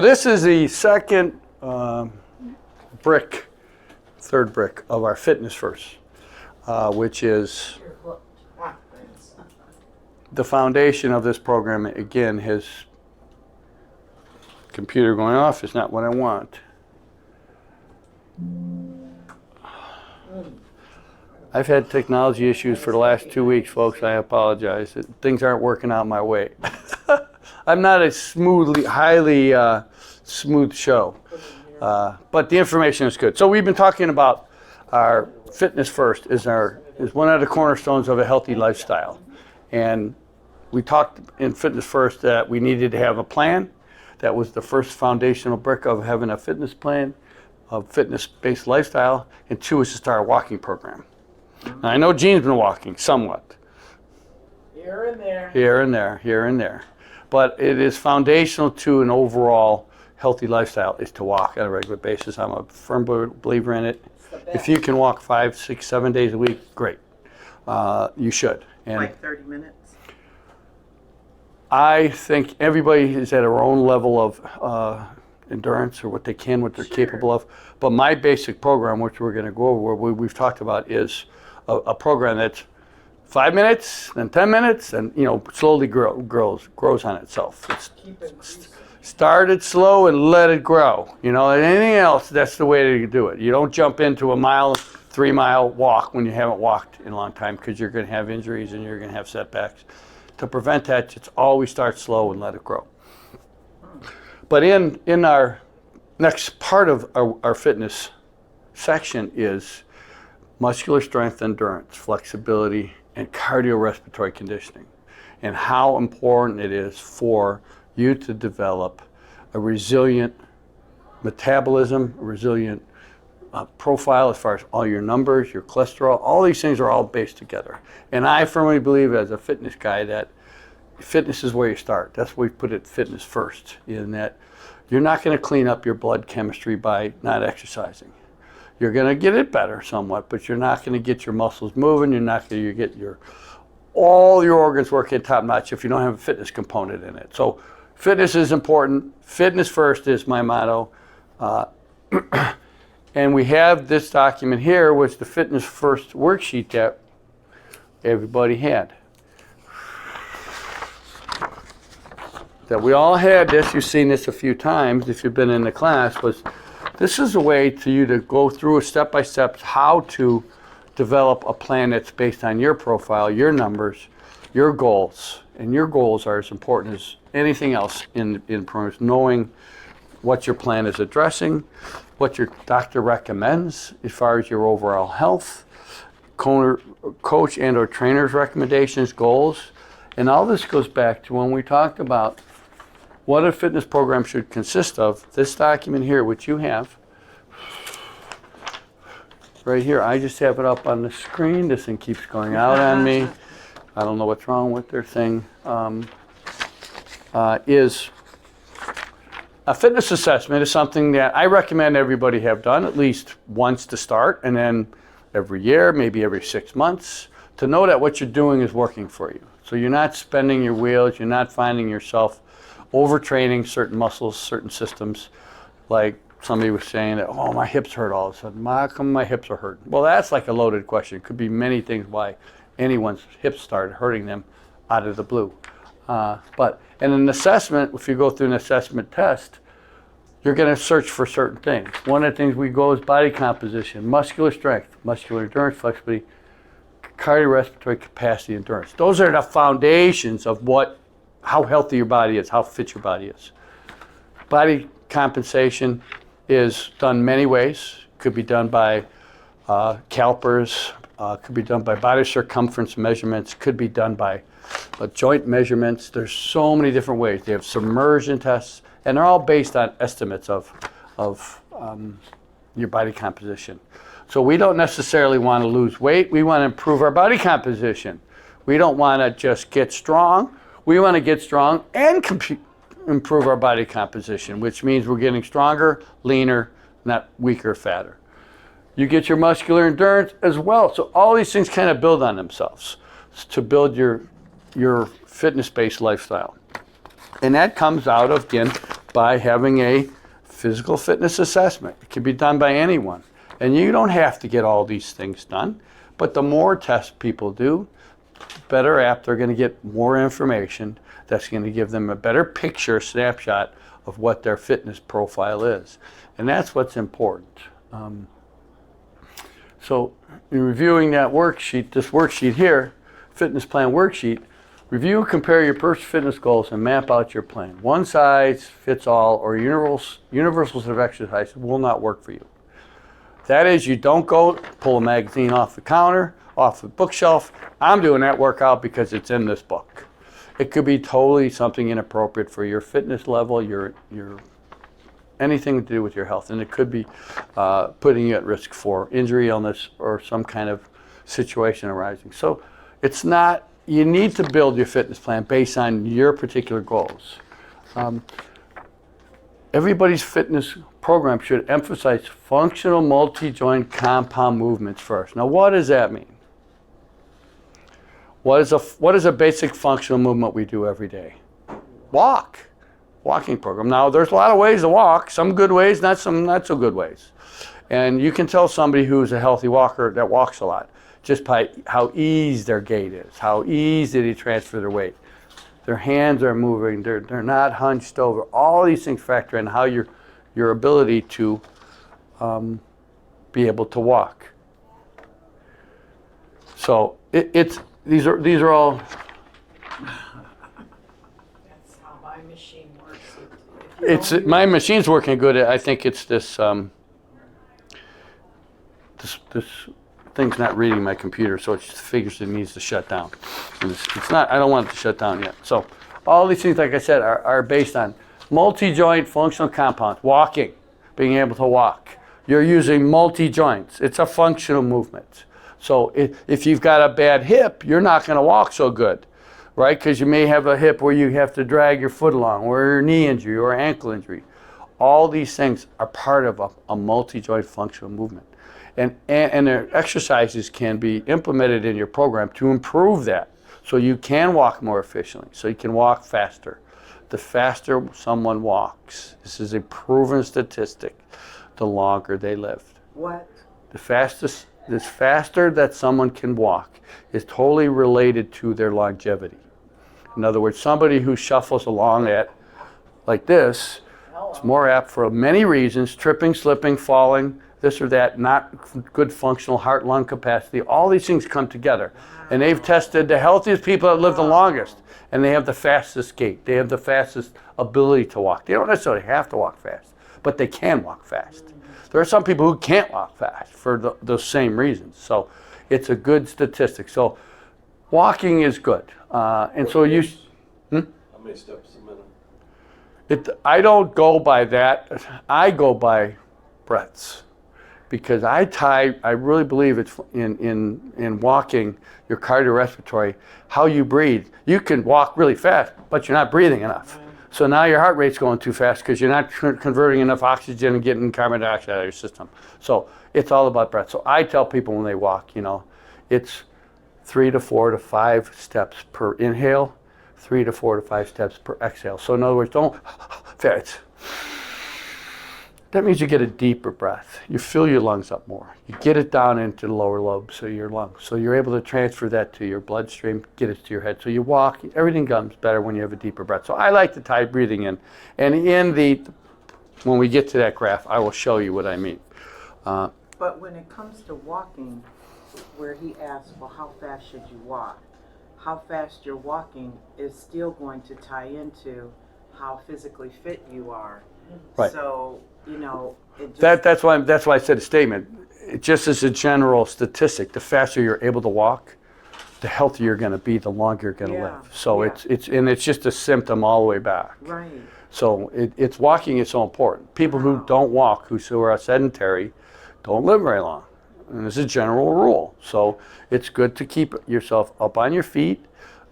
This is the second third brick of our Fitness-First, which is the foundation of this program. Again, his computer going off is not what I want. I've had technology issues for the last 2 weeks, folks. I apologize. Things aren't working out my way. I'm not a highly smooth show, but the information is good. So we've been talking about our Fitness-First is one of the cornerstones of a healthy lifestyle, and we talked in Fitness-First that we needed to have a plan. That was the first foundational brick of having a fitness plan, a fitness-based lifestyle, and 2 is to start a walking program. Now, I know Gene's been walking somewhat. Here and there. Here and there, here and there. But it is foundational to an overall healthy lifestyle is to walk on a regular basis. I'm a firm believer in it. If you can walk 5, 6, 7 days a week, great. You should. And like 30 minutes? I think everybody is at their own level of endurance or what they can, what they're capable of. But my basic program, which we're going to go over, what we've talked about, is a program that's 5 minutes, then 10 minutes, and slowly grows on itself. It's started slow and let it grow. Anything else, that's the way to do it. You don't jump into a 3-mile walk when you haven't walked in a long time, because you're going to have injuries and you're going to have setbacks. To prevent that, it's always start slow and let it grow. But in our next part of our fitness section is muscular strength endurance, flexibility, and cardiorespiratory conditioning, and how important it is for you to develop a resilient metabolism, a resilient profile as far as all your numbers, your cholesterol. All these things are all based together. And I firmly believe, as a fitness guy, that fitness is where you start. That's why we put it fitness first, in that you're not going to clean up your blood chemistry by not exercising. You're going to get it better somewhat, but you're not going to get your muscles moving. You're not going to get all your organs working top notch if you don't have a fitness component in it. So fitness is important. Fitness first is my motto. And we have this document here, which the Fitness First worksheet that everybody had. That we all had this, you've seen this a few times if you've been in the class, this is a way to you to go through a step-by-step how to develop a plan that's based on your profile, your numbers, your goals. And your goals are as important as anything else in programs, knowing what your plan is addressing, what your doctor recommends as far as your overall health, coach and or trainer's recommendations, goals. And all this goes back to when we talked about what a fitness program should consist of. This document here, which you have right here, I just have it up on the screen. This thing keeps going out on me. I don't know what's wrong with their thing. Is a fitness assessment is something that I recommend everybody have done at least once to start, and then every year, maybe every 6 months, to know that what you're doing is working for you. So you're not spinning your wheels, you're not finding yourself overtraining certain muscles, certain systems. Like somebody was saying that, oh, my hips hurt all of a sudden. How come my hips are hurting? Well, that's like a loaded question. It could be many things why anyone's hips started hurting them out of the blue. But in an assessment, if you go through an assessment test, you're going to search for certain things. One of the things we go is body composition, muscular strength, muscular endurance, flexibility, cardiorespiratory capacity, endurance. Those are the foundations of how healthy your body is, how fit your body is. Body compensation is done many ways. Could be done by calipers, could be done by body circumference measurements, could be done by joint measurements. There's so many different ways. They have submersion tests, and they're all based on estimates of your body composition. So we don't necessarily want to lose weight. We want to improve our body composition. We don't want to just get strong. We want to get strong and improve our body composition, which means we're getting stronger, leaner, not weaker, fatter. You get your muscular endurance as well. So all these things kind of build on themselves to build your fitness-based lifestyle. And that comes out of, again, by having a physical fitness assessment. It can be done by anyone. And you don't have to get all these things done, but the more tests people do, better apt they're going to get more information that's going to give them a better picture, snapshot of what their fitness profile is. And that's what's important. So in reviewing that worksheet, this worksheet here, fitness plan worksheet, review, compare your personal fitness goals and map out your plan. One size fits all or universal set of exercises will not work for you. That is, you don't go pull a magazine off the counter, off the bookshelf. I'm doing that workout because it's in this book. It could be totally something inappropriate for your fitness level, your anything to do with your health, and it could be putting you at risk for injury, illness, or some kind of situation arising. So it's not. You need to build your fitness plan based on your particular goals. Everybody's fitness program should emphasize functional multi-joint compound movements first. Now, what does that mean? What is a basic functional movement we do every day? Walking program. Now, there's a lot of ways to walk, some good ways, some not so good ways. And you can tell somebody who's a healthy walker that walks a lot just by how easy their gait is, how easy they transfer their weight. Their hands are moving, they're not hunched over. All these things factor in how your ability to be able to walk. So these are all. That's how my machine works. My machine's working good. I think it's this thing's not reading my computer, so it just figures it needs to shut down. And it's not. I don't want it to shut down yet. So all these things, like I said, are based on multi-joint functional compounds. Walking, being able to walk. You're using multi-joints. It's a functional movement. So if you've got a bad hip, you're not going to walk so good, right? Because you may have a hip where you have to drag your foot along, or your knee injury, or ankle injury. All these things are part of a multi-joint functional movement. And their exercises can be implemented in your program to improve that. So you can walk more efficiently, so you can walk faster. The faster someone walks, this is a proven statistic, the longer they live. What? The faster that someone can walk is totally related to their longevity. In other words, somebody who shuffles along like this is more apt for many reasons, tripping, slipping, falling, this or that, not good functional heart, lung capacity. All these things come together. And they've tested the healthiest people that live the longest, and they have the fastest gait. They have the fastest ability to walk. They don't necessarily have to walk fast, but they can walk fast. There are some people who can't walk fast for those same reasons. So it's a good statistic. So walking is good. And so you... How many steps a minute? I don't go by that. I go by breaths. Because I really believe it's in walking, your cardiorespiratory, how you breathe. You can walk really fast, but you're not breathing enough. So now your heart rate's going too fast because you're not converting enough oxygen and getting carbon dioxide out of your system. So it's all about breath. So I tell people when they walk, it's 3 to 4 to 5 steps per inhale, 3 to 4 to 5 steps per exhale. So in other words, that means you get a deeper breath. You fill your lungs up more. You get it down into the lower lobes of your lungs. So you're able to transfer that to your bloodstream, get it to your head. So you walk, everything comes better when you have a deeper breath. So I like to tie breathing in. And when we get to that graph, I will show you what I mean. But when it comes to walking, where he asked, well, how fast should you walk? How fast you're walking is still going to tie into how physically fit you are. Right. So, it just... That's why I said a statement. Just as a general statistic, the faster you're able to walk, the healthier you're going to be, the longer you're going to live. So it's just a symptom all the way back. Right. So it's walking is so important. People who don't walk, who are sedentary, don't live very long. And this is a general rule. So it's good to keep yourself up on your feet,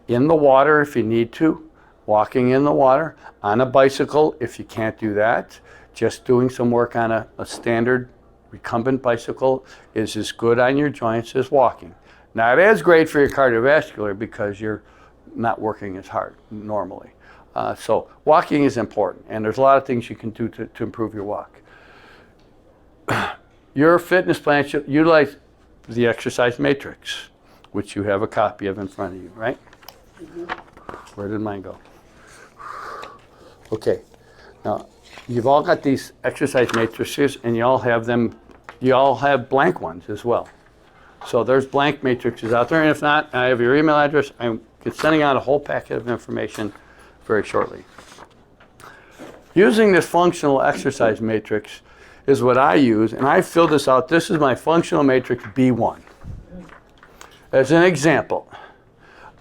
in the water if you need to, walking in the water, on a bicycle if you can't do that. Just doing some work on a standard recumbent bicycle is as good on your joints as walking. Not as great for your cardiovascular because you're not working as hard normally. So walking is important, and there's a lot of things you can do to improve your walk. Your fitness plan should utilize the exercise matrix, which you have a copy of in front of you, right? Mm-hmm. Where did mine go? Okay, now you've all got these exercise matrices, and you all have blank ones as well. So there's blank matrices out there, and if not, I have your email address. I'm sending out a whole packet of information very shortly. Using this functional exercise matrix is what I use, and I filled this out. This is my functional matrix B1. As an example,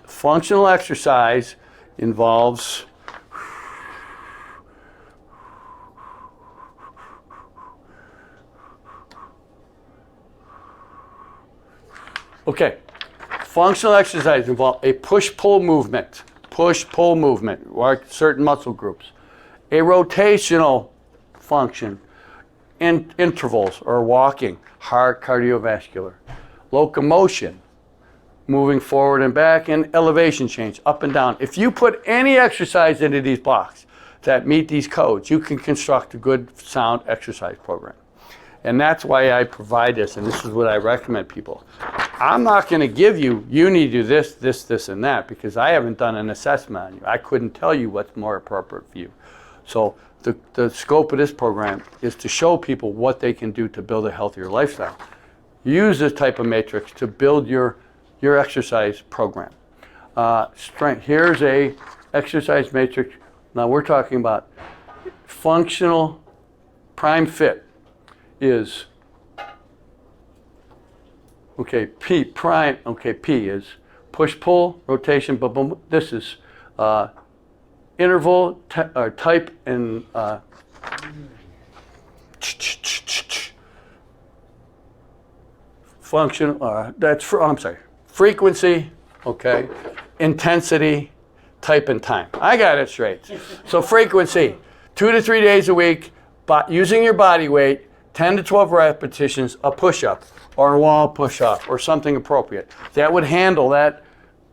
functional exercise involves functional exercise involves a push-pull movement, like certain muscle groups, a rotational function, intervals or walking, heart, cardiovascular, locomotion, moving forward and back, and elevation change, up and down. If you put any exercise into these blocks that meet these codes, you can construct a good, sound exercise program. And that's why I provide this, and this is what I recommend people. I'm not going to give you need to do this, this, this, and that, because I haven't done an assessment on you. I couldn't tell you what's more appropriate for you. So the scope of this program is to show people what they can do to build a healthier lifestyle. Use this type of matrix to build your exercise program. Strength. Here's a exercise matrix. Now we're talking about functional PrimeFit is P is push-pull, rotation, boom. This is interval or type and function. Frequency, intensity, type, and time. I got it straight. So frequency, 2 to 3 days a week, but using your body weight, 10 to 12 repetitions, a push-up or a wall push-up or something appropriate. That would handle that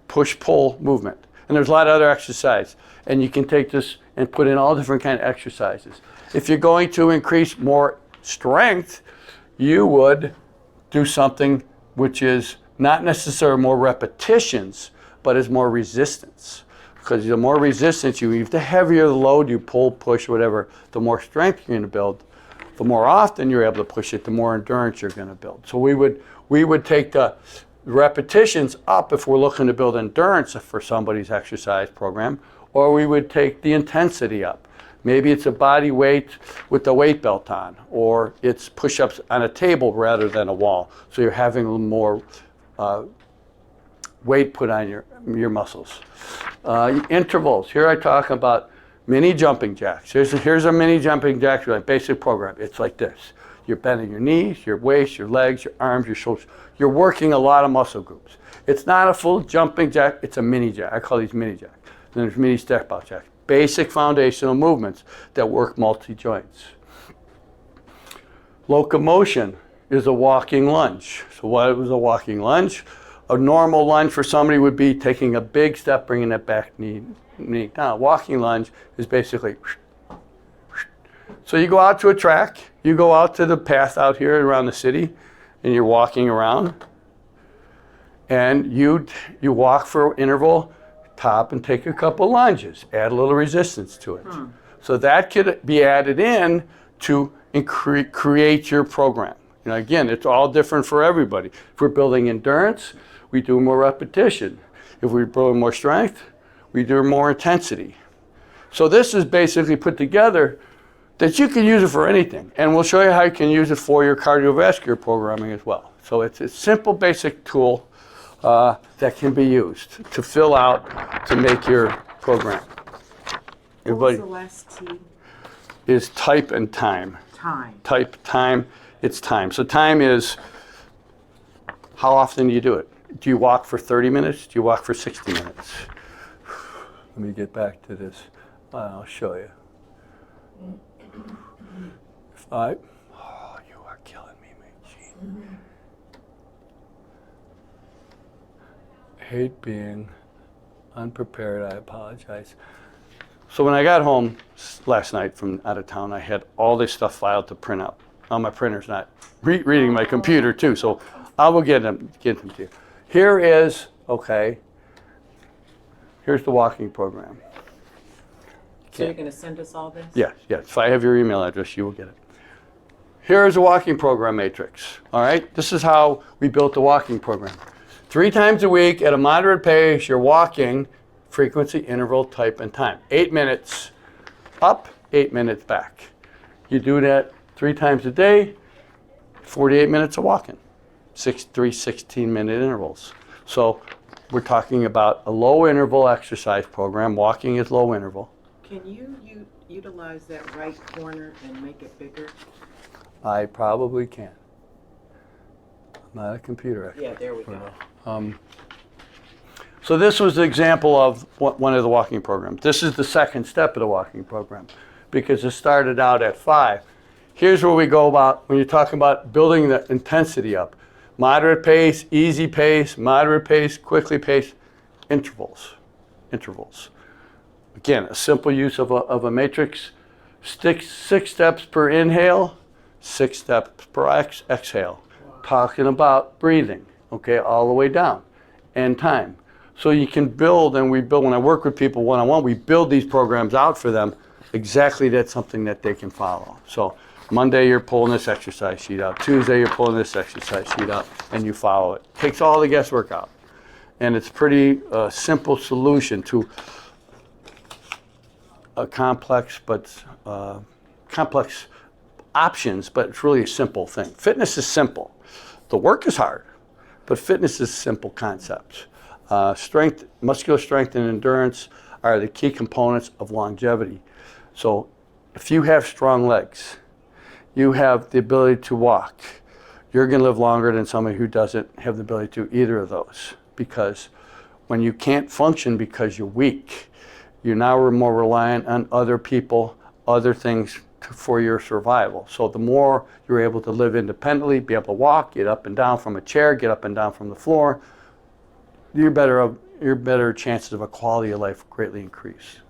push-pull movement. And there's a lot of other exercise. And you can take this and put in all different kind of exercises. If you're going to increase more strength, you would do something which is not necessarily more repetitions, but is more resistance. Because the more resistance you use, the heavier the load you pull, push, whatever, the more strength you're going to build. The more often you're able to push it, the more endurance you're going to build. So we would take the repetitions up if we're looking to build endurance for somebody's exercise program, or we would take the intensity up. Maybe it's a body weight with the weight belt on, or it's push-ups on a table rather than a wall. So you're having a little more weight put on your muscles. Intervals. Here I talk about mini jumping jacks. Here's a mini jumping jack, like basic program. It's like this. You're bending your knees, your waist, your legs, your arms, your shoulders. You're working a lot of muscle groups. It's not a full jumping jack, it's a mini jack. I call these mini jacks. Then there's mini step out jacks. Basic foundational movements that work multi-joints. Locomotion is a walking lunge. So what is a walking lunge? A normal lunge for somebody would be taking a big step, bringing that back knee down. Walking lunge is basically, so you go out to a track, you go out to the path out here around the city, and you're walking around, and you walk for an interval, top and take a couple lunges, add a little resistance to it. So that could be added in to create your program. Again, it's all different for everybody. If we're building endurance, we do more repetition. If we're building more strength, we do more intensity. So this is basically put together that you can use it for anything. And we'll show you how you can use it for your cardiovascular programming as well. So it's a simple, basic tool that can be used to fill out to make your program. Everybody, what was the last T? Is type and time. Time. Type, time, it's time. So time is how often do you do it? Do you walk for 30 minutes? Do you walk for 60 minutes? Let me get back to this. I'll show you. Oh, you are killing me, Gene. I hate being unprepared. I apologize. So when I got home last night from out of town, I had all this stuff filed to print out. Now my printer's not reading my computer too, so I will get them to you. Here is, okay, here's the walking program. So you're going to send us all this? Yes, yes. If I have your email address, you will get it. Here is a walking program matrix. All right, this is how we built the walking program. 3 times a week at a moderate pace, you're walking, frequency, interval, type, and time. 8 minutes up, 8 minutes back. You do that 3 times a day, 48 minutes of walking. 3 16-minute intervals. So we're talking about a low interval exercise program. Walking is low interval. Can you utilize that right corner and make it bigger? I probably can. I'm not a computer expert. Yeah, there we go. So this was the example of one of the walking programs. This is the second step of the walking program because it started out at 5. Here's where we go about when you're talking about building the intensity up. Moderate pace, easy pace, moderate pace, quickly pace, intervals. Intervals. Again, a simple use of a matrix. 6 steps per inhale, 6 steps per exhale. Talking about breathing, okay, all the way down, and time. So you can build, and we build, when I work with people one-on-one, we build these programs out for them. Exactly, that's something that they can follow. So Monday, you're pulling this exercise sheet out. Tuesday, you're pulling this exercise sheet out, and you follow it. Takes all the guesswork out. And it's pretty simple solution to a complex options, but it's really a simple thing. Fitness is simple. The work is hard, but fitness is simple concepts. Strength, muscular strength and endurance are the key components of longevity. So if you have strong legs, you have the ability to walk, you're going to live longer than somebody who doesn't have the ability to either of those. Because when you can't function because you're weak, you're now more reliant on other people, other things for your survival. So the more you're able to live independently, be able to walk, get up and down from a chair, get up and down from the floor, your better chances of a quality of life greatly increase.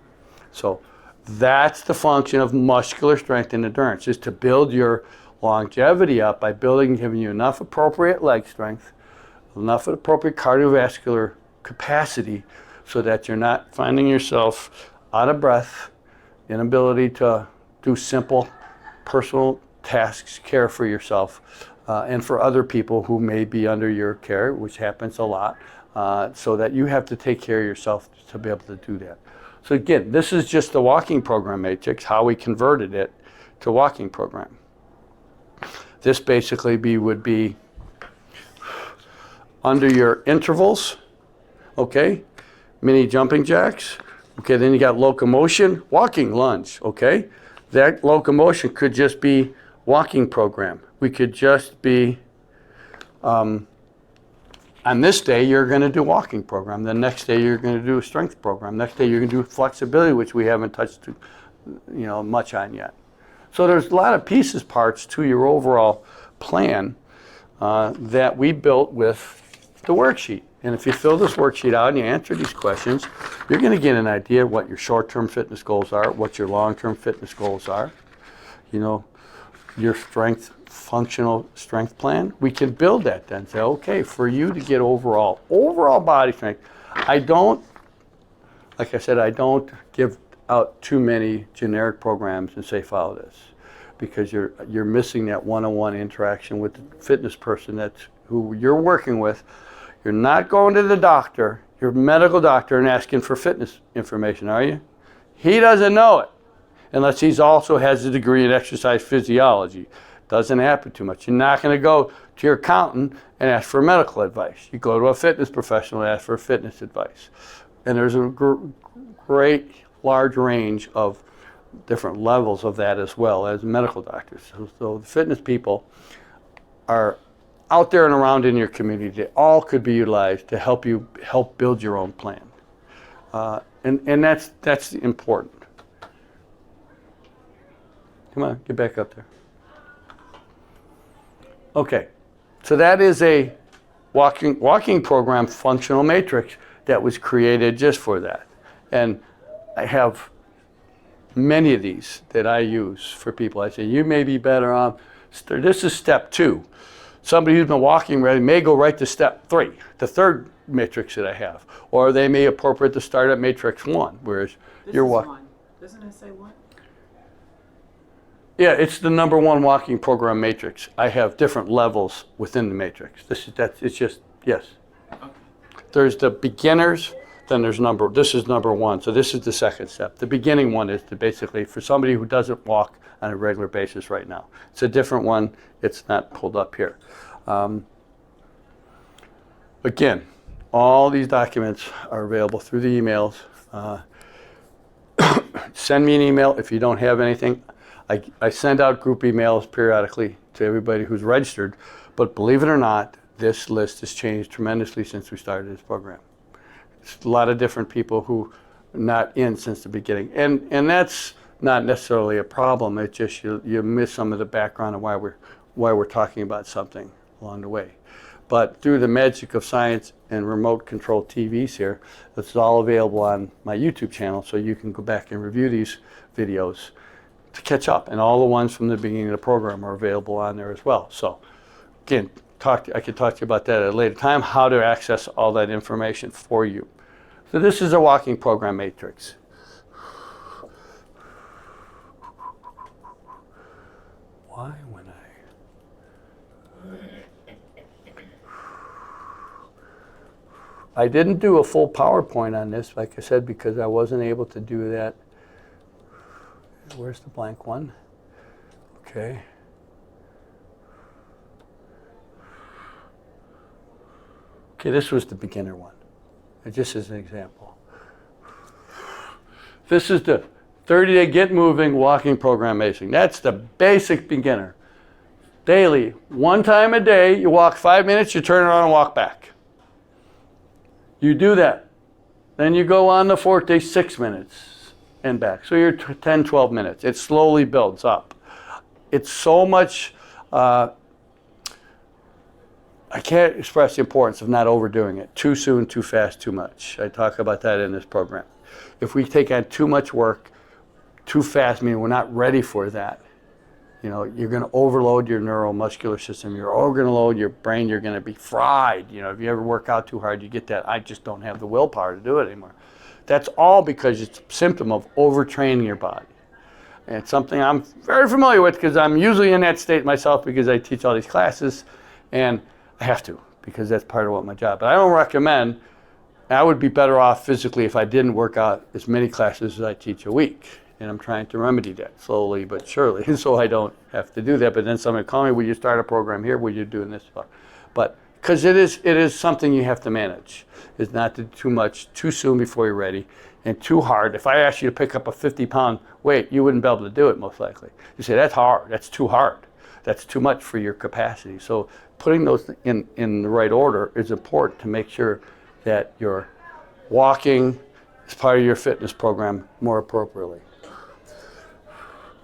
So that's the function of muscular strength and endurance, is to build your longevity up by giving you enough appropriate leg strength, enough appropriate cardiovascular capacity so that you're not finding yourself out of breath, inability to do simple personal tasks, care for yourself, and for other people who may be under your care, which happens a lot, so that you have to take care of yourself to be able to do that. So again, this is just the walking program matrix, how we converted it to walking program. This basically would be under your intervals, okay? Mini jumping jacks, okay? Then you got locomotion, walking lunge, okay? That locomotion could just be walking program. We could just be, on this day, you're going to do walking program. The next day, you're going to do a strength program. Next day, you're going to do flexibility, which we haven't touched, much on yet. So there's a lot of parts to your overall plan that we built with the worksheet. And if you fill this worksheet out and you answer these questions, you're going to get an idea of what your short-term fitness goals are, what your long-term fitness goals are, your functional strength plan. We can build that then. Say, okay, for you to get overall body strength, I don't give out too many generic programs and say follow this, because you're missing that one-on-one interaction with the fitness person who you're working with. You're not going to the doctor, your medical doctor, and asking for fitness information, are you? He doesn't know it, unless he also has a degree in exercise physiology. Doesn't happen too much. You're not going to go to your accountant and ask for medical advice. You go to a fitness professional and ask for fitness advice. And there's a great large range of different levels of that as well as medical doctors. So the fitness people are out there and around in your community. They all could be utilized to help build your own plan. And that's important. Come on, get back up there. Okay, so that is a walking program functional matrix that was created just for that. And I have many of these that I use for people. I say, you may be better off, this is step 2. Somebody who's been walking ready may go right to step 3, the third matrix that I have. Or they may appropriate to start at matrix 1, whereas you're walking. One. Doesn't it say 1? Yeah, it's the number 1 walking program matrix. I have different levels within the matrix. It's just, yes. Okay. There's the beginners, then this is number 1, so this is the second step. The beginning one is to basically for somebody who doesn't walk on a regular basis right now. It's a different one, it's not pulled up here. Again, all these documents are available through the emails. Send me an email if you don't have anything. I send out group emails periodically to everybody who's registered, but believe it or not, this list has changed tremendously since we started this program. It's a lot of different people who are not in since the beginning. And that's not necessarily a problem, it's just you miss some of the background of why we're talking about something along the way. But through the magic of science and remote control TVs here, it's all available on my YouTube channel, so you can go back and review these videos to catch up. And all the ones from the beginning of the program are available on there as well. So again, I could talk to you about that at a later time, how to access all that information for you. So this is a walking program matrix. Why when I didn't do a full PowerPoint on this, like I said, because I wasn't able to do that. Where's the blank one? Okay. Okay, this was the beginner one. Just as an example. This is the 30-day get moving walking program matrix. That's the basic beginner. Daily, 1 time a day, you walk 5 minutes, you turn around and walk back. You do that. Then you go on the 4th day, 6 minutes and back. So you're 10, 12 minutes. It slowly builds up. It's so much, I can't express the importance of not overdoing it. Too soon, too fast, too much. I talk about that in this program. If we take on too much work, too fast, meaning we're not ready for that, you know, you're going to overload your neuromuscular system. You're overload your brain. You're going to be fried. You know, if you ever work out too hard, you get that. I just don't have the willpower to do it anymore. That's all because it's a symptom of overtraining your body. And it's something I'm very familiar with because I'm usually in that state myself because I teach all these classes, and I have to because that's part of what my job. But I don't recommend. I would be better off physically if I didn't work out as many classes as I teach a week. And I'm trying to remedy that slowly but surely, so I don't have to do that. But then somebody call me, will you start a program here? Will you doing this? But because it is something you have to manage. It's not too much, too soon before you're ready, and too hard. If I asked you to pick up a 50-pound weight, you wouldn't be able to do it most likely. You say, that's hard, that's too hard. That's too much for your capacity. So putting those in the right order is important to make sure that you're walking as part of your fitness program more appropriately.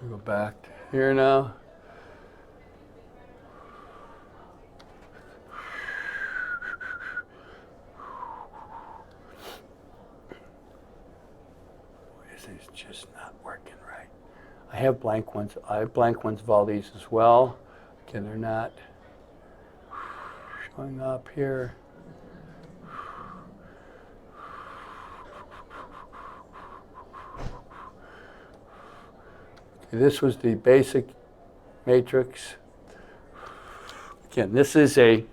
Go back to here now. This is just not working right. I have blank ones. I have blank ones of all these as well. Again, they're not showing up here. This was the basic matrix. Again, this is a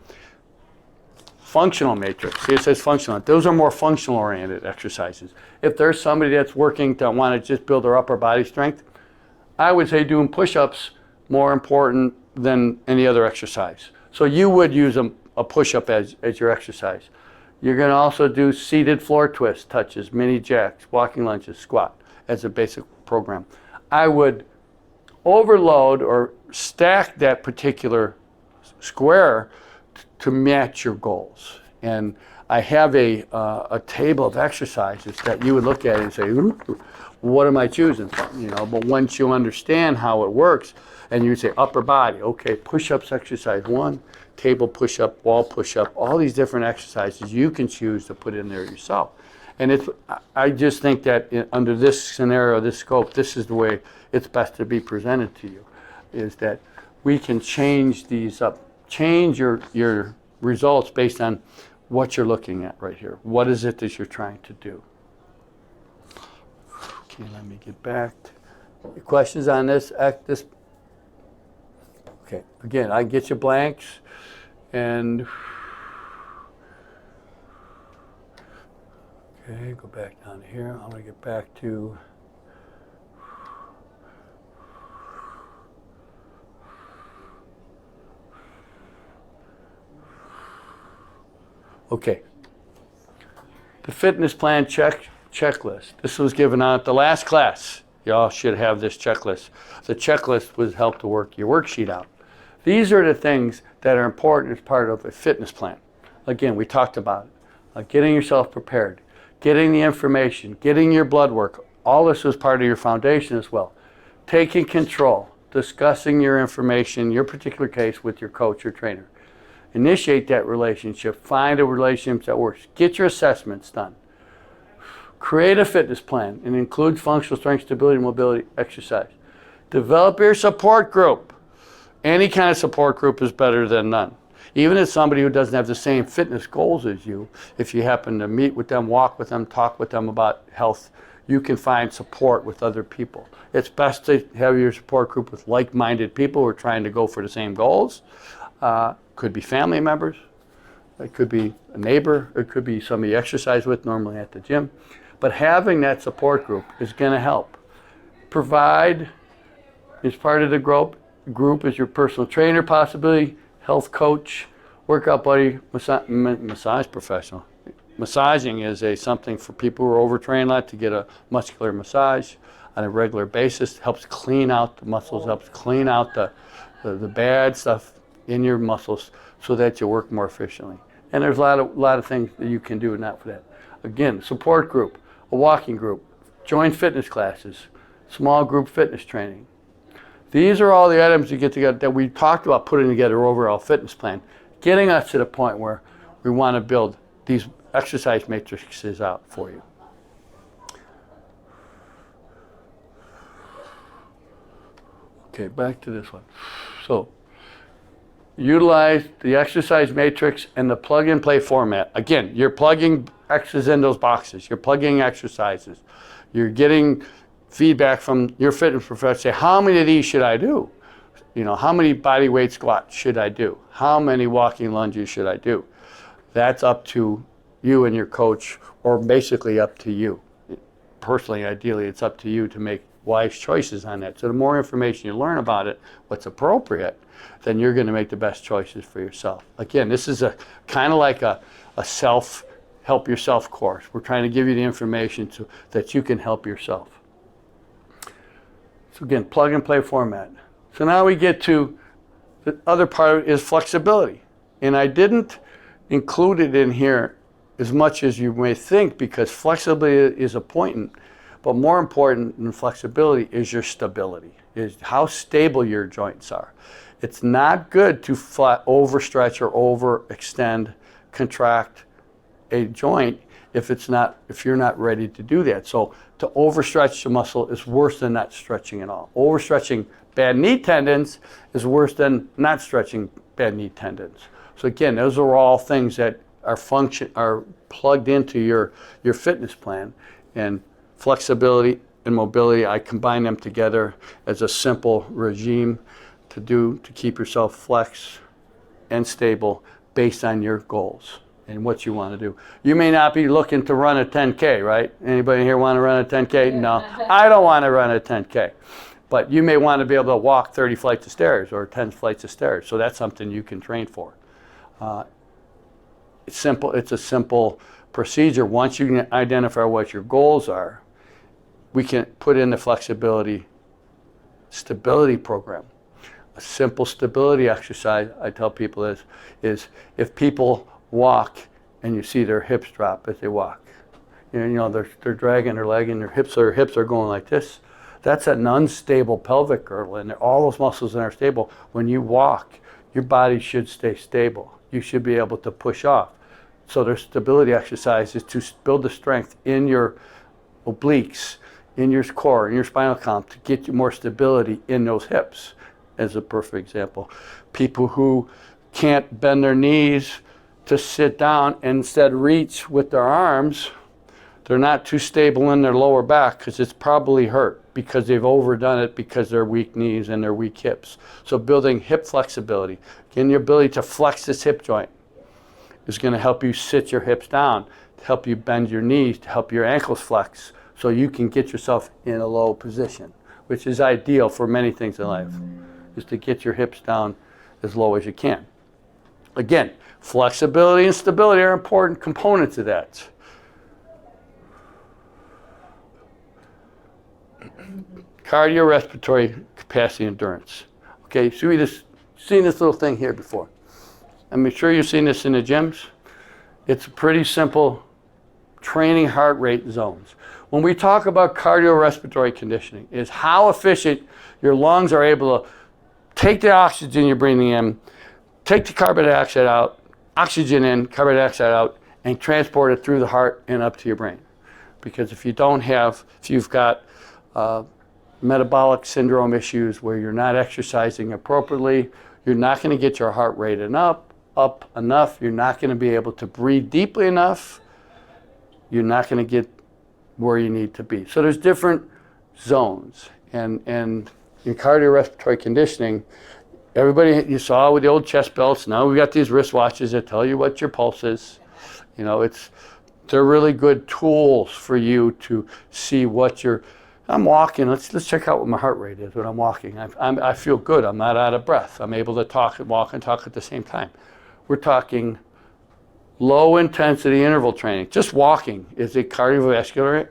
functional matrix. See, it says functional. Those are more functional oriented exercises. If there's somebody that's working to want to just build their upper body strength, I would say doing push-ups more important than any other exercise. So you would use a push-up as your exercise. You're going to also do seated floor twists, touches, mini jacks, walking lunges, squat as a basic program. I would overload or stack that particular square to match your goals. And I have a table of exercises that you would look at and say, what am I choosing from? You know, but once you understand how it works, and you say upper body, okay, push-ups exercise 1, table push-up, wall push-up, all these different exercises you can choose to put in there yourself. And I just think that under this scenario, this scope, this is the way it's best to be presented to you, is that we can change these up, change your results based on what you're looking at right here. What is it that you're trying to do? Okay, let me get back. Questions on this? Okay, again, I get you blanks, and okay, go back down here. I'm going to get back to okay. The fitness plan checklist. This was given out at the last class. Y'all should have this checklist. The checklist would help to work your worksheet out. These are the things that are important as part of a fitness plan. Again, we talked about it. Getting yourself prepared, getting the information, getting your blood work. All this is part of your foundation as well. Taking control, discussing your information, your particular case with your coach or trainer. Initiate that relationship. Find a relationship that works. Get your assessments done. Create a fitness plan and include functional strength, stability, and mobility exercise. Develop your support group. Any kind of support group is better than none. Even if somebody who doesn't have the same fitness goals as you, if you happen to meet with them, walk with them, talk with them about health, you can find support with other people. It's best to have your support group with like-minded people who are trying to go for the same goals. Could be family members. It could be a neighbor. It could be somebody you exercise with normally at the gym. But having that support group is going to help. Provide, as part of the group is your personal trainer possibility, health coach, workout buddy, massage professional. Massaging is something for people who are overtrained to get a muscular massage on a regular basis. Helps clean out the muscles, helps clean out the bad stuff in your muscles so that you work more efficiently. And there's a lot of things that you can do not for that. Again, support group, a walking group, join fitness classes, small group fitness training. These are all the items you get together that we talked about putting together overall fitness plan, getting us to the point where we want to build these exercise matrices out for you. Okay, back to this one. So, utilize the exercise matrix and the plug-and-play format. Again, you're plugging X's in those boxes. You're plugging exercises. You're getting feedback from your fitness professor. Say, how many of these should I do? You know, how many body weight squats should I do? How many walking lunges should I do? That's up to you and your coach, or basically up to you. Personally, ideally, it's up to you to make wise choices on that. So the more information you learn about it, what's appropriate, then you're going to make the best choices for yourself. Again, this is a kind of like a help yourself course. We're trying to give you the information so that you can help yourself. So again, plug and play format. So now we get to the other part is flexibility. And I didn't include it in here as much as you may think, because flexibility is important. But more important than flexibility is your stability, is how stable your joints are. It's not good to overstretch or overextend, contract a joint if you're not ready to do that. So to overstretch the muscle is worse than not stretching at all. Overstretching bad knee tendons is worse than not stretching bad knee tendons. So again, those are all things that are plugged into your fitness plan. And flexibility and mobility, I combine them together as a simple regime to keep yourself flex and stable based on your goals and what you want to do. You may not be looking to run a 10K, right? Anybody here want to run a 10K? No, I don't want to run a 10K. But you may want to be able to walk 30 flights of stairs or 10 flights of stairs. So that's something you can train for. It's simple. It's a simple procedure. Once you can identify what your goals are, we can put in the flexibility stability program. A simple stability exercise I tell people is if people walk and you see their hips drop as they walk, they're dragging their leg and their hips are going like this. That's an unstable pelvic girdle, and all those muscles that are stable. When you walk, your body should stay stable. You should be able to push off. So their stability exercise is to build the strength in your obliques, in your core, in your spinal column, to get you more stability in those hips, as a perfect example. People who can't bend their knees to sit down and instead reach with their arms, they're not too stable in their lower back because it's probably hurt because they've overdone it because they're weak knees and they're weak hips. So building hip flexibility, getting the ability to flex this hip joint is going to help you sit your hips down, to help you bend your knees, to help your ankles flex so you can get yourself in a low position, which is ideal for many things in life, is to get your hips down as low as you can. Again, flexibility and stability are important components of that. Cardiorespiratory capacity endurance. Okay, so we just seen this little thing here before. I'm sure you've seen this in the gyms. It's pretty simple training heart rate zones. When we talk about cardiorespiratory conditioning, is how efficient your lungs are able to take the oxygen you're breathing in, take the carbon dioxide out, oxygen in, carbon dioxide out, and transport it through the heart and up to your brain. Because if you've got metabolic syndrome issues where you're not exercising appropriately, you're not going to get your heart rate up enough, you're not going to be able to breathe deeply enough, you're not going to get where you need to be. So there's different zones. And in cardiorespiratory conditioning, everybody you saw with the old chest belts, now we've got these wristwatches that tell you what your pulse is. You know, they're really good tools for you to see what I'm walking, let's check out what my heart rate is when I'm walking. I feel good, I'm not out of breath. I'm able to walk and talk at the same time. We're talking low intensity interval training. Just walking is a cardiovascular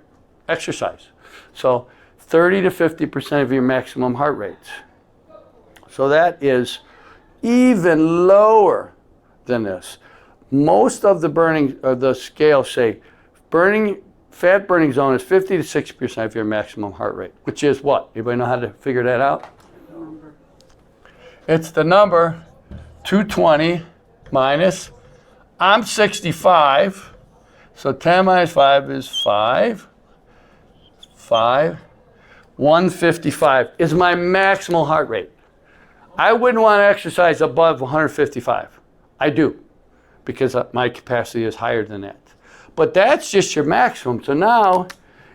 exercise. So 30 to 50% of your maximum heart rate. So that is even lower than this. Most of the scales say fat burning zone is 50 to 60% of your maximum heart rate, which is what? Anybody know how to figure that out? Number. It's the number 220 minus, I'm 65, so 10 minus 5 is 5. 155 is my maximal heart rate. I wouldn't want to exercise above 155. I do, because my capacity is higher than that. But that's just your maximum. So now,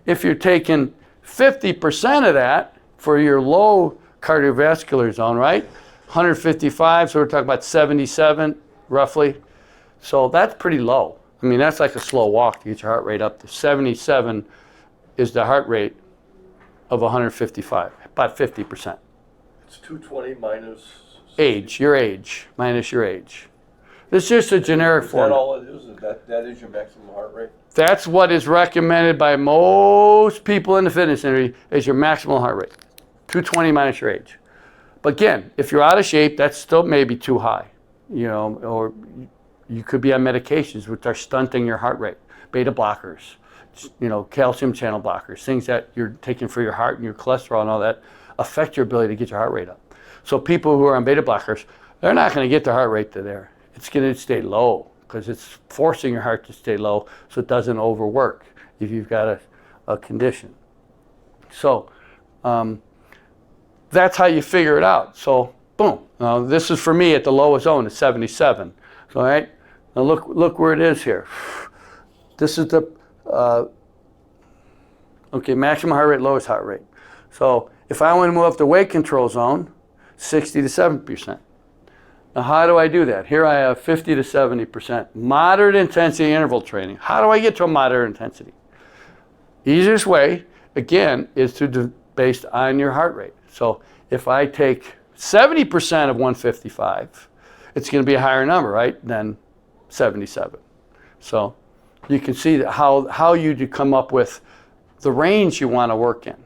if you're taking 50% of that for your low cardiovascular zone, right? 155, so we're talking about 77, roughly. So that's pretty low. I mean, that's like a slow walk to get your heart rate up to 77 is the heart rate of 155, about 50%. It's 220 minus Age, your age, minus your age. It's just a generic Is that formula. all it is? That is your maximum heart rate? That's what is recommended by most people in the fitness industry is your maximal heart rate. 220 minus your age. But again, if you're out of shape, that's still maybe too high, you know, or you could be on medications which are stunting your heart rate. Beta blockers, you know, calcium channel blockers, things that you're taking for your heart and your cholesterol and all that affect your ability to get your heart rate up. So people who are on beta blockers, they're not going to get their heart rate to there. It's going to stay low because it's forcing your heart to stay low so it doesn't overwork if you've got a condition. So that's how you figure it out. So boom. Now this is for me at the lowest zone at 77. So, all right. Now look where it is here. This is the maximum heart rate, lowest heart rate. So if I want to move up the weight control zone, 60 to 70%. Now, how do I do that? Here I have 50 to 70% moderate intensity interval training. How do I get to a moderate intensity? Easiest way, again, is based on your heart rate. So if I take 70% of 155, it's going to be a higher number, right, than 77. So you can see that how you come up with the range you want to work in.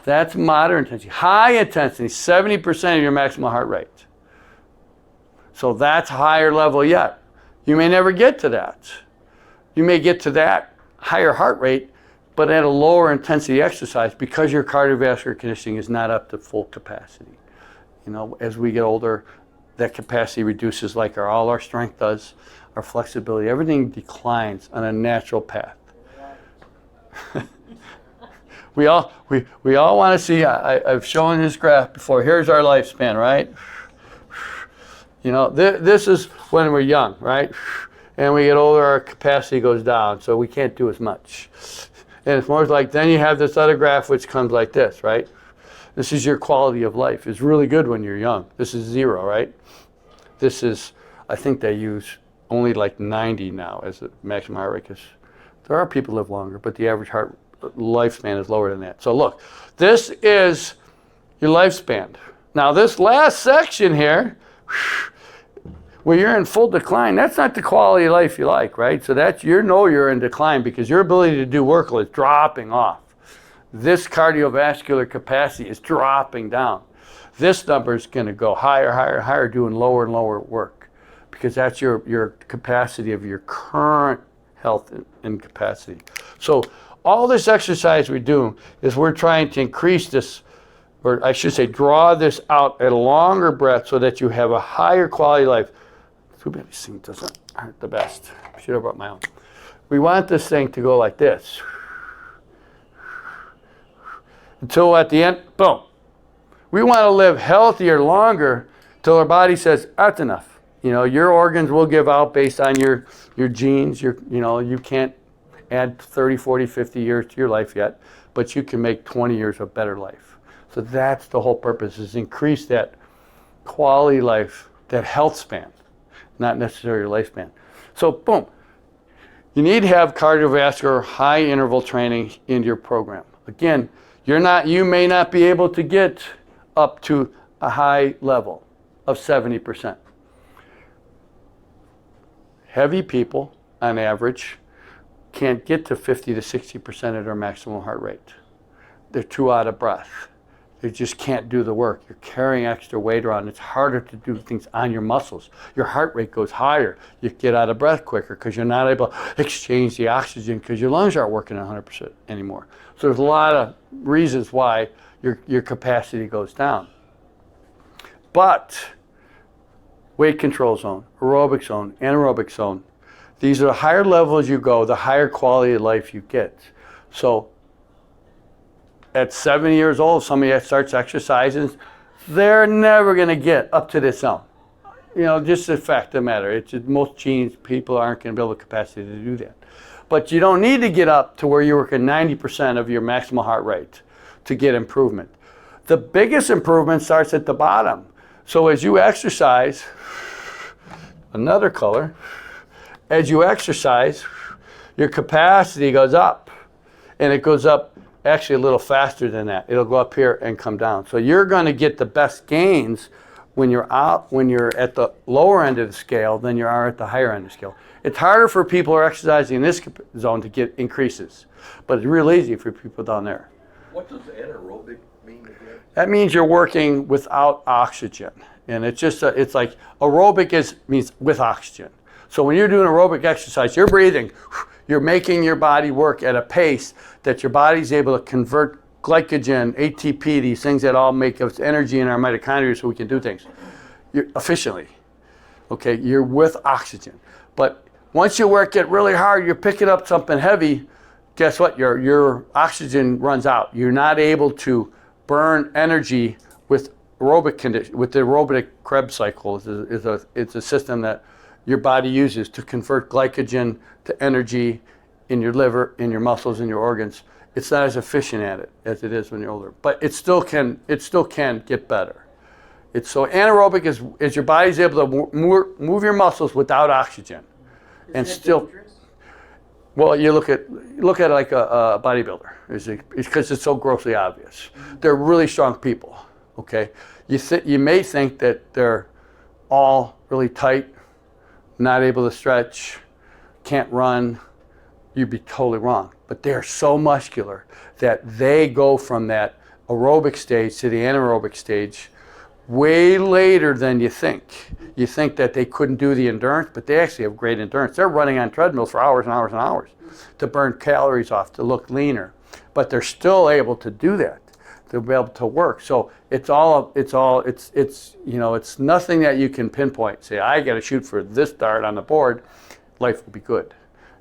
That's moderate intensity. High intensity, 70% of your maximal heart rate. So that's higher level yet. You may never get to that. You may get to that higher heart rate, but at a lower intensity exercise because your cardiovascular conditioning is not up to full capacity. You know, as we get older, that capacity reduces like all our strength does, our flexibility, everything declines on a natural path. We all want to see, I've shown this graph before, here's our lifespan, right? You know, this is when we're young, right? And we get older, our capacity goes down, so we can't do as much. And it's more like, then you have this other graph which comes like this, right? This is your quality of life. It's really good when you're young. This is 0, right? This is, I think they use only like 90 now as the maximum heart rate, because there are people who live longer, but the average heart lifespan is lower than that. So look, this is your lifespan. Now this last section here, where you're in full decline, that's not the quality of life you like, right? So that's, you're in decline because your ability to do work is dropping off. This cardiovascular capacity is dropping down. This number is going to go higher, higher, higher, doing lower and lower work, because that's your capacity of your current health and capacity. So all this exercise we do is we're trying to increase this, or I should say draw this out at a longer breath so that you have a higher quality of life. Too bad this thing aren't the best. I should have brought my own. We want this thing to go like this. Until at the end, boom. We want to live healthier longer till our body says, that's enough. You know, your organs will give out based on your genes. You know, you can't add 30, 40, 50 years to your life yet, but you can make 20 years of better life. So that's the whole purpose, is increase that quality life, that health span, not necessarily your lifespan. So boom, you need to have cardiovascular high interval training in your program. Again, you may not be able to get up to a high level of 70%. Heavy people, on average, can't get to 50 to 60% of their maximum heart rate. They're too out of breath. They just can't do the work. You're carrying extra weight around. It's harder to do things on your muscles. Your heart rate goes higher. You get out of breath quicker because you're not able to exchange the oxygen because your lungs aren't working 100% anymore. So there's a lot of reasons why your capacity goes down. But weight control zone, aerobic zone, anaerobic zone, these are the higher levels you go, the higher quality of life you get. So at 70 years old, somebody that starts exercising, they're never going to get up to this zone. You know, just the fact of the matter. It's most genes, people aren't going to build the capacity to do that. But you don't need to get up to where you work at 90% of your maximal heart rate to get improvement. The biggest improvement starts at the bottom. So as you exercise, another color, as you exercise, your capacity goes up. And it goes up actually a little faster than that. It'll go up here and come down. So you're going to get the best gains when you're at the lower end of the scale than you are at the higher end of the scale. It's harder for people who are exercising in this zone to get increases, but it's real easy for people down there. What does anaerobic mean again? That means you're working without oxygen. And it's just, it's like aerobic means with oxygen. So when you're doing aerobic exercise, you're breathing, you're making your body work at a pace that your body's able to convert glycogen, ATP, these things that all make us energy in our mitochondria so we can do things efficiently. Okay, you're with oxygen. But once you work it really hard, you're picking up something heavy, guess what? Your oxygen runs out. You're not able to burn energy with aerobic condition. With the aerobic Krebs cycle, it's a system that your body uses to convert glycogen to energy in your liver, in your muscles, in your organs. It's not as efficient at it as it is when you're older, but it still can get better. So anaerobic is your body's able to move your muscles without oxygen, and still. Dangerous? Well, you look at it like a bodybuilder. It's because it's so grossly obvious. They're really strong people. Okay, you may think that they're all really tight, not able to stretch, can't run. You'd be totally wrong. But they're so muscular that they go from that aerobic stage to the anaerobic stage way later than you think. You think that they couldn't do the endurance, but they actually have great endurance. They're running on treadmills for hours and hours and hours to burn calories off, to look leaner. But they're still able to do that. to be able to work. So it's nothing that you can pinpoint. Say, I got to shoot for this dart on the board. Life will be good.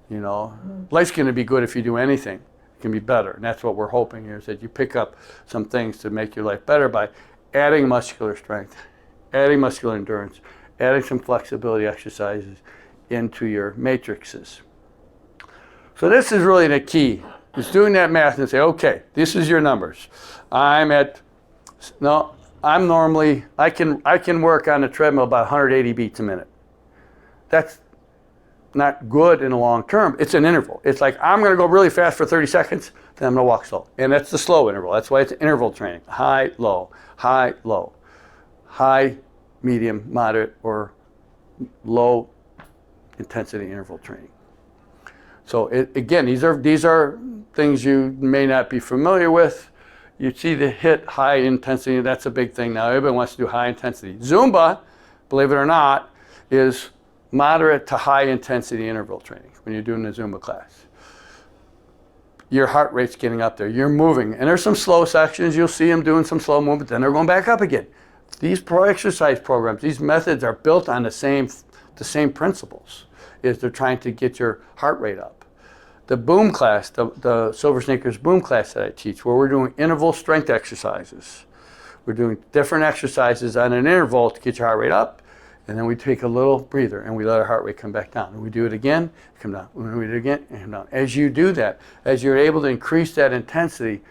Life's going to be good if you do anything. It can be better, and that's what we're hoping here, is that you pick up some things to make your life better by adding muscular strength, adding muscular endurance, adding some flexibility exercises into your matrices. So this is really the key, is doing that math and say, okay, this is your numbers. I can work on the treadmill about 180 beats a minute. That's not good in the long term. It's an interval. It's like, I'm going to go really fast for 30 seconds, then I'm going to walk slow. And that's the slow interval. That's why it's interval training. High, low, high, low. High, medium, moderate, or low intensity interval training. So again, these are things you may not be familiar with. You see the HIIT, high intensity, that's a big thing now. Everybody wants to do high intensity. Zumba, believe it or not, is moderate to high intensity interval training when you're doing a Zumba class. Your heart rate's getting up there. You're moving. And there's some slow sections. You'll see them doing some slow movement. Then they're going back up again. These exercise programs, these methods are built on the same principles. Is they're trying to get your heart rate up. The boom class, the Silver Sneakers boom class that I teach, where we're doing interval strength exercises. We're doing different exercises on an interval to get your heart rate up, and then we take a little breather and we let our heart rate come back down. And we do it again, come down. And we do it again, and come down. As you do that, as you're able to increase that intensity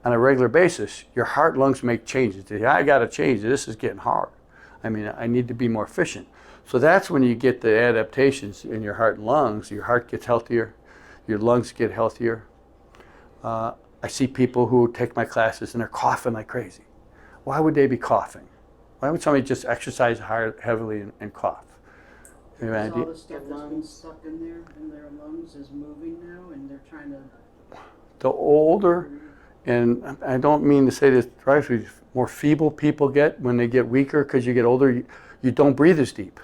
on a regular basis, your heart lungs make changes. I got to change. This is getting hard. I need to be more efficient. So that's when you get the adaptations in your heart and lungs. Your heart gets healthier, your lungs get healthier. I see people who take my classes and they're coughing like crazy. Why would they be coughing? Why would somebody just exercise heavily and cough? Because all the stuff that's been stuck in their lungs is moving now, and they're trying to... The older, and I don't mean to say this, more feeble people get when they get weaker because you get older, you don't breathe as deep.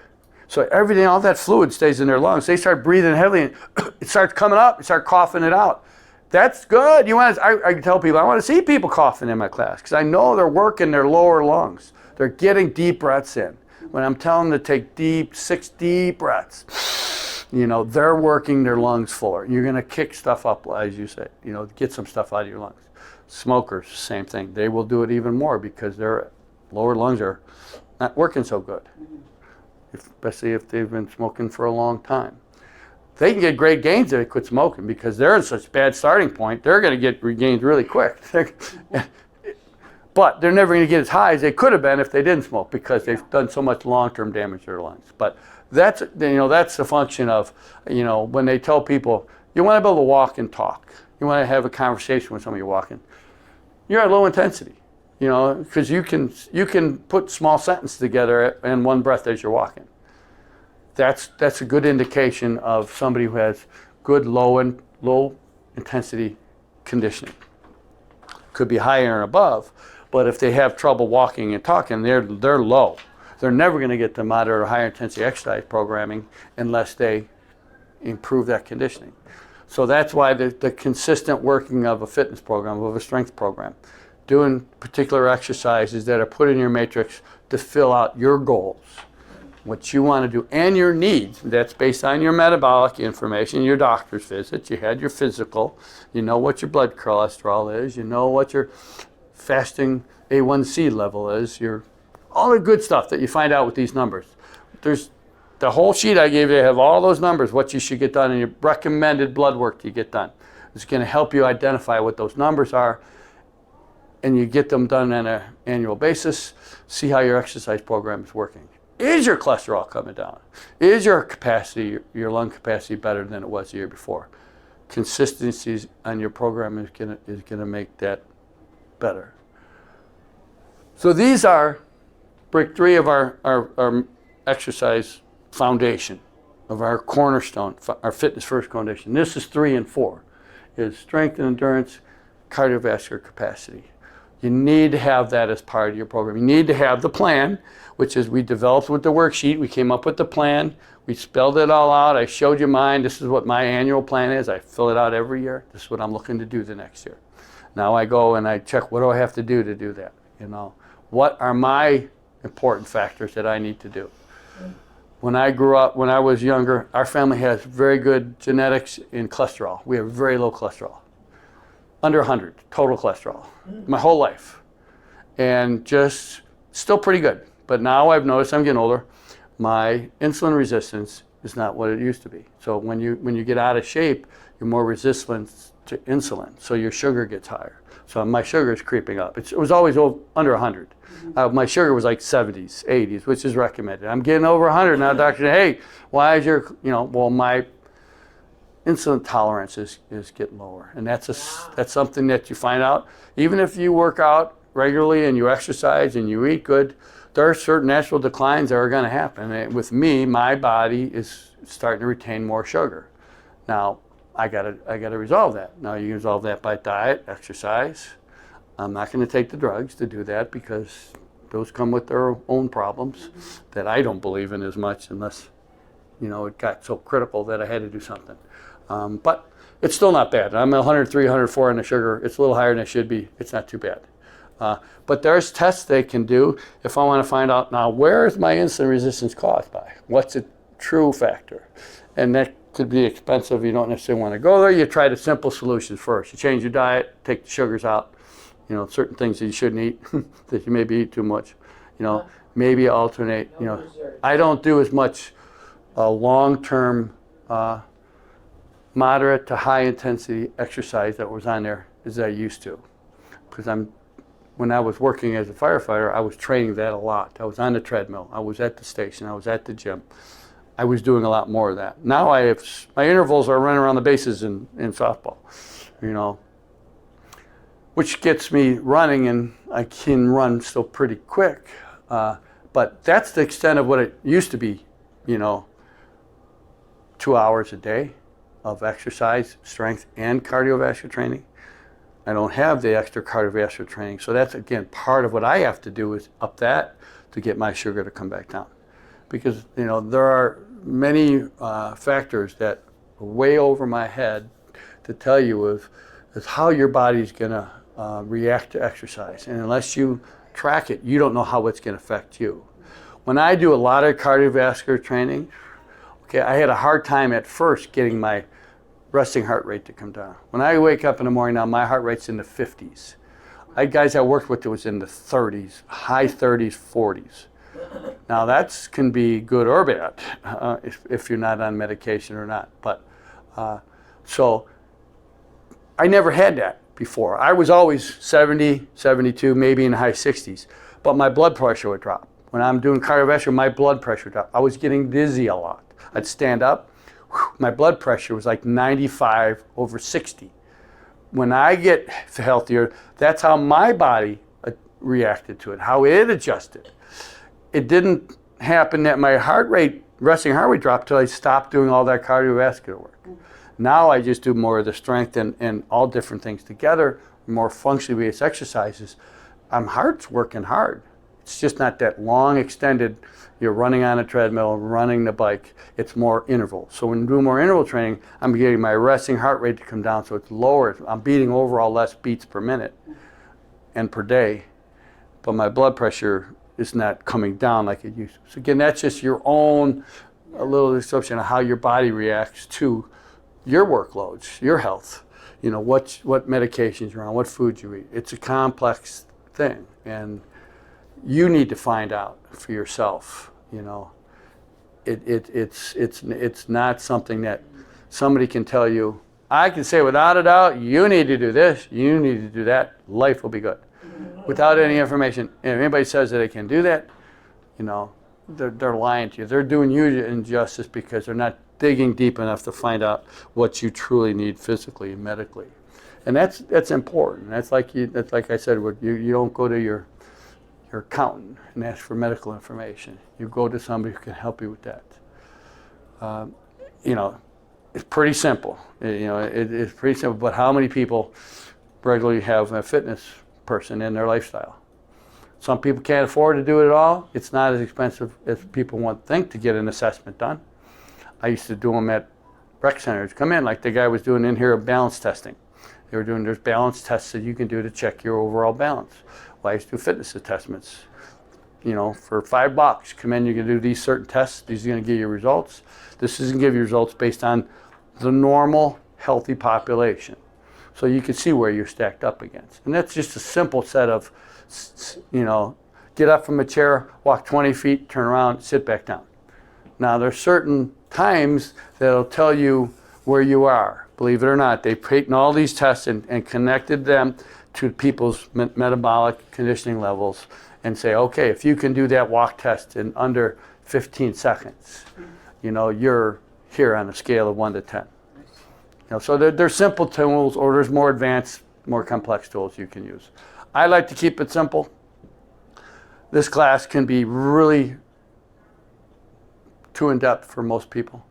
So everything, all that fluid stays in their lungs. They start breathing heavily and it starts coming up, you start coughing it out. That's good. I tell people, I want to see people coughing in my class because I know they're working their lower lungs. They're getting deep breaths in. When I'm telling them to take 6 deep breaths, they're working their lungs fuller. You're going to kick stuff up, as you say, get some stuff out of your lungs. Smokers, same thing. They will do it even more because their lower lungs are not working so good, especially if they've been smoking for a long time. They can get great gains if they quit smoking because they're in such a bad starting point. They're going to get regained really quick. But they're never going to get as high as they could have been if they didn't smoke because they've done so much long-term damage to their lungs. But that's the function of, when they tell people, you want to be able to walk and talk. You want to have a conversation with somebody walking. You're at low intensity, because you can put small sentences together in one breath as you're walking. That's a good indication of somebody who has good low intensity conditioning. Could be higher and above, but if they have trouble walking and talking, they're low. They're never going to get to moderate or higher intensity exercise programming unless they improve that conditioning. So that's why the consistent working of a fitness program, of a strength program, doing particular exercises that are put in your matrix to fill out your goals, what you want to do, and your needs. That's based on your metabolic information, your doctor's visits. You had your physical. You know what your blood cholesterol is. You know what your fasting A1C level is. All the good stuff that you find out with these numbers. There's the whole sheet I gave you have all those numbers, what you should get done, and your recommended blood work you get done. It's going to help you identify what those numbers are, and you get them done on an annual basis. See how your exercise program is working. Is your cholesterol coming down? Is your capacity, your lung capacity, better than it was the year before? Consistency on your program is gonna make that better. So these are brick 3 of our exercise foundation, of our cornerstone, our Fitness-First Cornerstone. This is 3 and 4, is strength and endurance, cardiovascular capacity. You need to have that as part of your program. You need to have the plan, which is we developed with the worksheet. We came up with the plan. We spelled it all out. I showed you mine. This is what my annual plan is. I fill it out every year. This is what I'm looking to do the next year. Now I go and I check, what do I have to do that? You know, what are my important factors that I need to do? When I grew up, when I was younger, our family has very good genetics in cholesterol. We have very low cholesterol, under 100 total cholesterol, my whole life, and just still pretty good. But now I've noticed, I'm getting older, my insulin resistance is not what it used to be. So when you get out of shape, you're more resistant to insulin, so your sugar gets higher. So my sugar is creeping up. It was always under 100. My sugar was like 70s, 80s, which is recommended. I'm getting over 100 now. Doctor said, hey, why is your, well, my insulin tolerance is getting lower. And that's something that you find out. Even if you work out regularly and you exercise and you eat good, there are certain natural declines that are going to happen. And with me, my body is starting to retain more sugar. Now, I gotta resolve that. Now, you can resolve that by diet, exercise. I'm not going to take the drugs to do that because those come with their own problems that I don't believe in as much unless, it got so critical that I had to do something. But it's still not bad. I'm at 103, 104 on the sugar. It's a little higher than it should be. It's not too bad. But there's tests they can do if I want to find out, now, where is my insulin resistance caused by? What's a true factor? And that could be expensive. You don't necessarily want to go there. You try the simple solutions first. You change your diet, take the sugars out, certain things that you shouldn't eat, that you maybe eat too much, maybe alternate, I don't do as much long-term moderate to high intensity exercise that was on there as I used to. Because when I was working as a firefighter, I was training that a lot. I was on the treadmill, I was at the station, I was at the gym. I was doing a lot more of that. Now my intervals are running around the bases in softball, which gets me running, and I can run still pretty quick. But that's the extent of what it used to be, 2 hours a day of exercise, strength, and cardiovascular training. I don't have the extra cardiovascular training. So that's, again, part of what I have to do is up that to get my sugar to come back down. Because, there are many factors that are way over my head to tell you is how your body's going to react to exercise. And unless you track it, you don't know how it's going to affect you. When I do a lot of cardiovascular training, I had a hard time at first getting my resting heart rate to come down. When I wake up in the morning now, my heart rate's in the 50s. I had guys I worked with that was in the 30s, high 30s, 40s. Now that can be good or bad if you're not on medication or not. But so I never had that before. I was always 70, 72, maybe in the high 60s, but my blood pressure would drop. When I'm doing cardiovascular, my blood pressure dropped. I was getting dizzy a lot. I'd stand up, my blood pressure was like 95 over 60. When I get healthier, that's how my body reacted to it, how it adjusted. It didn't happen that my resting heart rate dropped till I stopped doing all that cardiovascular work. Now I just do more of the strength and all different things together, more functionally based exercises. My heart's working hard. It's just not that long extended, you're running on a treadmill, running the bike. It's more interval. So when you do more interval training, I'm getting my resting heart rate to come down so it's lower. I'm beating overall less beats per minute and per day, but my blood pressure is not coming down like it used to. So again, that's just your own a little description of how your body reacts to your workloads, your health. What medications you're on, what foods you eat. It's a complex thing, and you need to find out for yourself. It's not something that somebody can tell you. I can say without a doubt, you need to do this, you need to do that. Life will be good. Without any information, if anybody says that they can do that, they're lying to you. They're doing you injustice because they're not digging deep enough to find out what you truly need physically and medically. And that's important. That's like I said, you don't go to your accountant and ask for medical information. You go to somebody who can help you with that. It's pretty simple. It's pretty simple. But how many people regularly have a fitness person in their lifestyle? Some people can't afford to do it at all. It's not as expensive as people think to get an assessment done. I used to do them at rec centers. Come in like the guy was doing in here balance testing. They were doing, there's balance tests that you can do to check your overall balance. Well, I used to do fitness assessments. You know, for $5, come in, you're gonna do these certain tests. These are gonna give you results. This is gonna give you results based on the normal, healthy population. So you can see where you're stacked up against. And that's just a simple set of, you know, get up from a chair, walk 20 feet, turn around, sit back down. Now there's certain times that'll tell you where you are. Believe it or not, they've taken all these tests and connected them to people's metabolic conditioning levels and say, okay, if you can do that walk test in under 15 seconds, you know, you're here on a scale of 1 to 10. You know, so there's simple tools, or there's more advanced, more complex tools you can use. I like to keep it simple. This class can be really too in-depth for most people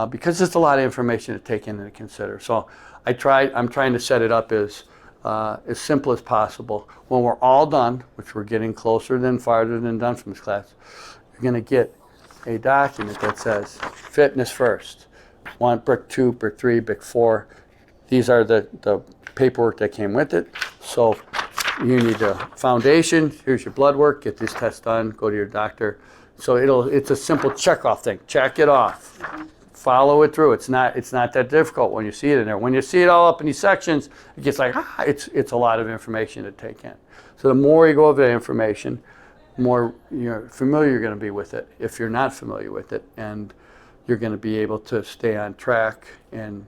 because there's a lot of information to take in and consider. So I'm trying to set it up as simple as possible. When we're all done, which we're getting closer than farther than done from this class, you're going to get a document that says Fitness First. 1, brick 2, brick 3, brick 4. These are the paperwork that came with it. So you need a foundation. Here's your blood work. Get this test done. Go to your doctor. So it's a simple check-off thing. Check it off. Follow it through. It's not that difficult when you see it in there. When you see it all up in these sections, it gets like, it's a lot of information to take in. So the more you go over the information, the more familiar you're going to be with it if you're not familiar with it. And you're going to be able to stay on track and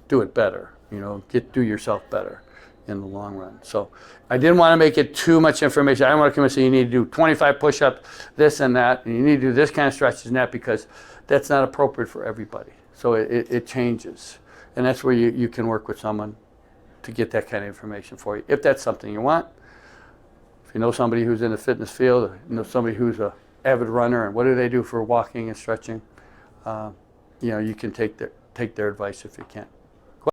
do it better, you know, do yourself better in the long run. So I didn't want to make it too much information. I don't want to come and say you need to do 25 push-ups, this and that, and you need to do this kind of stretches and that, because that's not appropriate for everybody. So it changes. And that's where you can work with someone to get that kind of information for you, if that's something you want. If you know somebody who's in the fitness field, or you know somebody who's an avid runner, and what do they do for walking and stretching, you know, you can take their advice if you can.